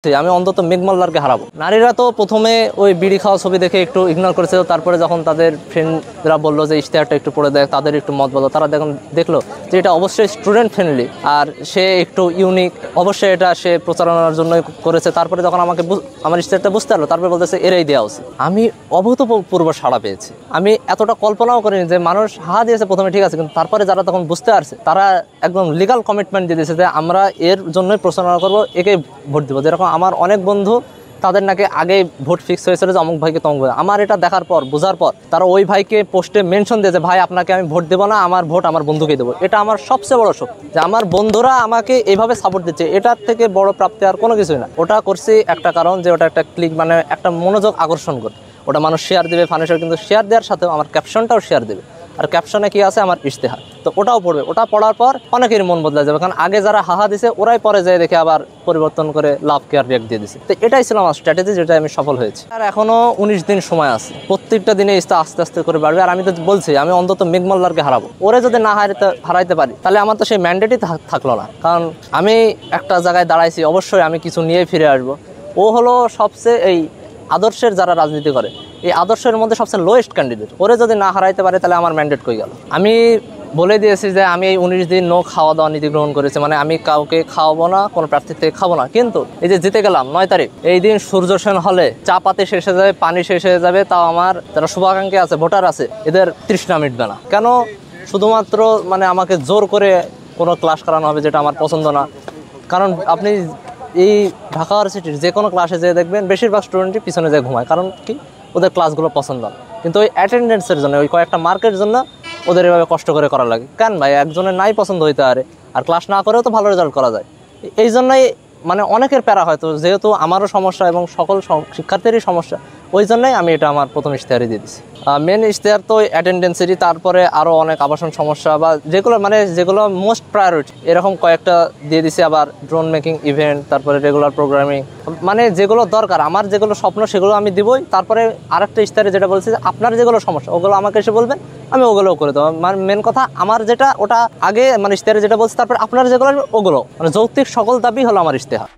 আমি অন্তত মেঘমল্লারকে হারাবো। নারীরা তো প্রথমে ওই বিড়ি খাওয়া ছবি দেখে একটু ইগনোর করেছিল, তারপরে যখন তাদের ফ্রেন্ডরা বললো যে ইশতেহারটা একটু পড়ে দেয়, তাদের একটু মত বলো, তারা দেখলো যে এটা অবশ্যই স্টুডেন্ট ফ্রেন্ডলি আর সে একটু ইউনিক, অবশ্যই এটা সে প্রচারণার জন্যই করেছে। তারপরে যখন আমাকে আমার ইশতেহারটা বুঝতে পারলো, তারপরে বলতেছে এরাই দেওয়া উচিত। আমি অভূতপূর্ব সাড়া পেয়েছি। আমি এতটা কল্পনাও করিনি যে মানুষ হাহা দিয়েছে প্রথমে, ঠিক আছে, কিন্তু তারপরে যারা তখন বুঝতে পারছে তারা একদম লিগাল কমিটমেন্ট দিয়ে দিয়েছে যে আমরা এর জন্যই প্রচারণা করবো, একে ভোট দিব। যেরকম আমার অনেক বন্ধু তাদের নাকি আগে ভোট ফিক্স হয়েছিল যে অমুক ভাইকে তমুক ভাই, আমার এটা দেখার পর বোঝার পর তারা ওই ভাইকে পোস্টে মেনশন দিয়েছে, ভাই আপনাকে আমি ভোট দেবো না, আমার ভোট আমার বন্ধুকে দেবো। এটা আমার সবচেয়ে বড় শক্তি যে আমার বন্ধুরা আমাকে এইভাবে সাপোর্ট দিচ্ছে, এটার থেকে বড় প্রাপ্তি আর কোনো কিছুই না। ওটা করছি একটা কারণ যে ওটা একটা ক্লিক, মানে একটা মনোযোগ আকর্ষণ করে ওটা মানুষ শেয়ার দেবে ফানেশ্বর, কিন্তু শেয়ার দেওয়ার সাথেও আমার ক্যাপশনটাও শেয়ার দেবে, আর ক্যাপশনে কি আছে আমার ইশতেহার, তো ওটাও পড়বে। ওটা পড়ার পর অনেকেরই মন বদলে যাবে, কারণ আগে যারা হাহা দিছে ওরাই পরে যায় দেখে আবার পরিবর্তন করে লাভ কেয়ার রিয়াক্ট দিয়ে দিছে। তো এটাই ছিল আমার স্ট্র্যাটেজি, যেটা আমি সফল হয়েছি। আর এখনো 19 দিন সময় আছে, প্রত্যেকটা দিনে আস্তে আস্তে করে বাড়বে। আর আমি তো বলছি আমি অন্তত মেঘমল্লারকে হারাবো। ওরে যদি না হারাইতে পারি তাহলে আমার তো সেই ম্যান্ডেটই থাকলো না, কারণ আমি একটা জায়গায় দাঁড়াইছি, অবশ্যই আমি কিছু নিয়ে ফিরে আসবো। ও হলো সবচেয়ে এই আদর্শের যারা রাজনীতি করে এই আদর্শের মধ্যে সবচেয়ে লোয়েস্ট ক্যান্ডিডেট। ওরে যদি না হারাইতে পারে তাহলে আমার ম্যান্ডেট কই গেল। আমি বলে দিয়েছি যে আমি এই 19 দিন নো খাওয়া দাওয়া নীতি গ্রহণ করেছি, মানে আমি কাউকে খাওয়াবো না, কোনো প্রার্থীর থেকে খাবো না। কিন্তু এই যে জিতে গেলাম 9 তারিখ, এই দিন সূর্য সেন হলে চা পাতি শেষ হয়ে যাবে, পানি শেষ হয়ে যাবে, তাও আমার যারা শুভাকাঙ্ক্ষী আছে, ভোটার আছে, এদের তৃষ্ণা মিটবে না। কেন? শুধুমাত্র মানে আমাকে জোর করে কোনো ক্লাস করানো হবে যেটা আমার পছন্দ না। কারণ আপনি এই ঢাকা ইউনিভার্সিটির যে কোনো ক্লাসে যেয়ে দেখবেন বেশিরভাগ স্টুডেন্টই পিছনে যেয়ে ঘুমায়, কারণ কি ওদের ক্লাসগুলো পছন্দ না। কিন্তু ওই অ্যাটেন্ডেন্সের জন্য, ওই কয়েকটা মার্কের জন্য ওদের এভাবে কষ্ট করে করা লাগে। কেন ভাই, একজনের নাই পছন্দ হইতে পারে, আর ক্লাস না করেও তো ভালো রেজাল্ট করা যায়। এই জন্যই মানে অনেকের প্যারা হয়তো, যেহেতু আমারও সমস্যা এবং সকল শিক্ষার্থীরই সমস্যা, ওই জন্যই আমি এটা আমার প্রথম ইশতেহারই দিয়ে দিচ্ছি। মেন ইশতেহার তো অ্যাটেন্ডেন্সেরই, তারপরে আরও অনেক আবাসন সমস্যা বা যেগুলো মোস্ট প্রায়োরিটি এরকম কয়েকটা দিয়ে দিছি। আবার ড্রোন মেকিং ইভেন্ট, তারপরে রেগুলার প্রোগ্রামিং, মানে যেগুলো দরকার, আমার যেগুলো স্বপ্ন সেগুলো আমি দিবই। তারপরে আরেকটা ইশতেহারে যেটা বলছি যে আপনার যেগুলো সমস্যা ওগুলো আমাকে এসে বলবেন, আমি ওগুলোও করে দেবো। মানে মেন কথা আমার যেটা ওটা আগে, মানে ইশতেহারে যেটা বলছি, তারপরে আপনার যেগুলো ওগুলো, মানে যৌক্তিক সকল দাবি হলো আমার ইশতেহার।